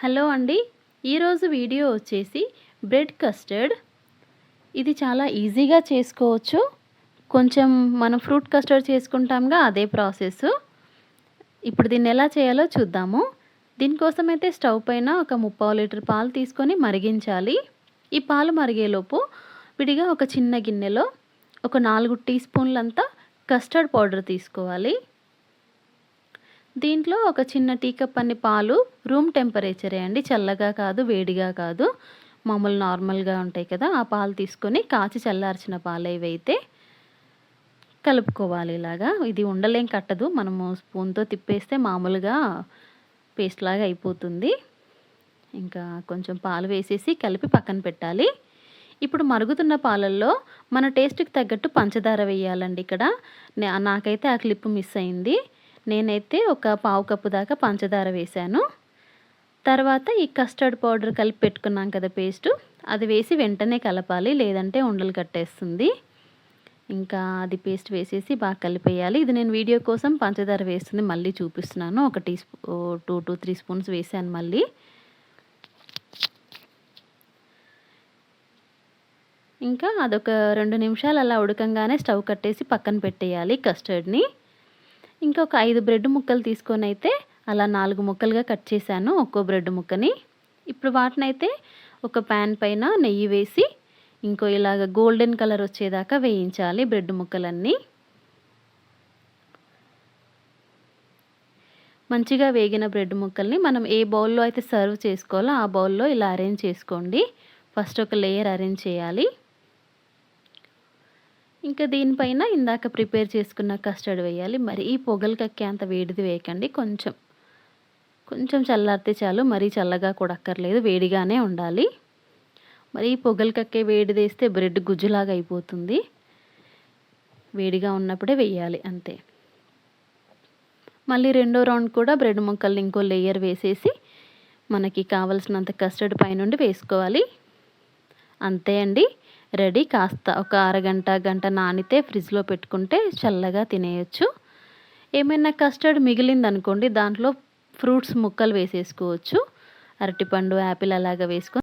Hello అండి, ఈరోజు video వచ్చేసి బ్రెడ్ కస్టర్డ్. ఇది చాలా ఈజీగా చేసుకోవచ్చు. కొంచెం మనం ఫ్రూట్ కస్టర్డ్ చేసుకుంటాంగా, అదే ప్రాసెస్. ఇప్పుడు దీన్ని ఎలా చేయాలో చూద్దాము. దీనికోసం అయితే స్టవ్ పైన ఒక 3/4 లీటర్ పాలు తీసుకొని మరిగించాలి. ఈ పాలు మరిగేలోపు విడిగా ఒక చిన్న గిన్నెలో ఒక 4 టీ స్పూన్లంతా కస్టర్డ్ పౌడర్ తీసుకోవాలి. దీంట్లో ఒక చిన్న టీ కప్ అన్ని పాలు రూమ్ టెంపరేచరే అండి, చల్లగా కాదు, వేడిగా కాదు, మామూలు నార్మల్గా ఉంటాయి కదా, ఆ పాలు తీసుకొని కాచి చల్లార్చిన పాలు ఇవైతే కలుపుకోవాలి. ఇలాగా ఇది ఉండలేం కట్టదు, మనము స్పూన్తో తిప్పేస్తే మామూలుగా పేస్ట్ లాగా అయిపోతుంది. ఇంకా కొంచెం పాలు వేసేసి కలిపి పక్కన పెట్టాలి. ఇప్పుడు మరుగుతున్న పాలల్లో మన టేస్ట్కి తగ్గట్టు పంచదార వేయాలండి. ఇక్కడ నాకైతే ఆ క్లిప్ మిస్ అయింది. నేనైతే ఒక పావు కప్పు దాకా పంచదార వేశాను. తర్వాత ఈ కస్టర్డ్ పౌడర్ కలిపి పెట్టుకున్నాం కదా పేస్టు, అది వేసి వెంటనే కలపాలి, లేదంటే ఉండలు కట్టేస్తుంది. ఇంకా అది పేస్ట్ వేసేసి బాగా కలిపేయాలి. ఇది నేను వీడియో కోసం పంచదార వేస్తుంది మళ్ళీ చూపిస్తున్నాను. ఒక 2 to 3 స్పూన్స్ వేసాను మళ్ళీ. ఇంకా అదొక 2 నిమిషాలు అలా ఉడకంగానే స్టవ్ కట్టేసి పక్కన పెట్టేయాలి కస్టర్డ్ని. ఇంకొక 5 బ్రెడ్ ముక్కలు తీసుకొని అయితే అలా 4 ముక్కలుగా కట్ చేశాను, ఒక్కో బ్రెడ్ ముక్కని. ఇప్పుడు వాటినైతే ఒక ప్యాన్ పైన నెయ్యి వేసి ఇంకో ఇలాగ గోల్డెన్ కలర్ వచ్చేదాకా వేయించాలి బ్రెడ్ ముక్కలన్నీ. మంచిగా వేగిన బ్రెడ్ ముక్కల్ని మనం ఏ బౌల్లో అయితే సర్వ్ చేసుకోవాలో ఆ బౌల్లో ఇలా అరేంజ్ చేసుకోండి. ఫస్ట్ ఒక లేయర్ అరేంజ్ చేయాలి. ఇంకా దీనిపైన ఇందాక ప్రిపేర్ చేసుకున్న కస్టర్డ్ వేయాలి. మరి ఈ పొగలు కక్కే అంత వేడిది వేయకండి, కొంచెం చల్లారితే చాలు, మరీ చల్లగా కూడా అక్కర్లేదు, వేడిగానే ఉండాలి. మరి ఈ పొగలు కక్కే వేడిది వేస్తే బ్రెడ్ గుజ్జులాగా అయిపోతుంది. వేడిగా ఉన్నప్పుడే వేయాలి అంతే. మళ్ళీ రెండో రౌండ్ కూడా బ్రెడ్ ముక్కల్ని ఇంకో లేయర్ వేసేసి మనకి కావలసినంత కస్టర్డ్ పైనుండి వేసుకోవాలి. అంతే అండి, రెడీ. కాస్త ఒక అరగంట గంట నానితే ఫ్రిడ్జ్లో పెట్టుకుంటే చల్లగా తినేయచ్చు. ఏమైనా కస్టర్డ్ మిగిలిందనుకోండి, దాంట్లో ఫ్రూట్స్ ముక్కలు వేసేసుకోవచ్చు. అరటిపండు, యాపిల్ అలాగా వేసుకొని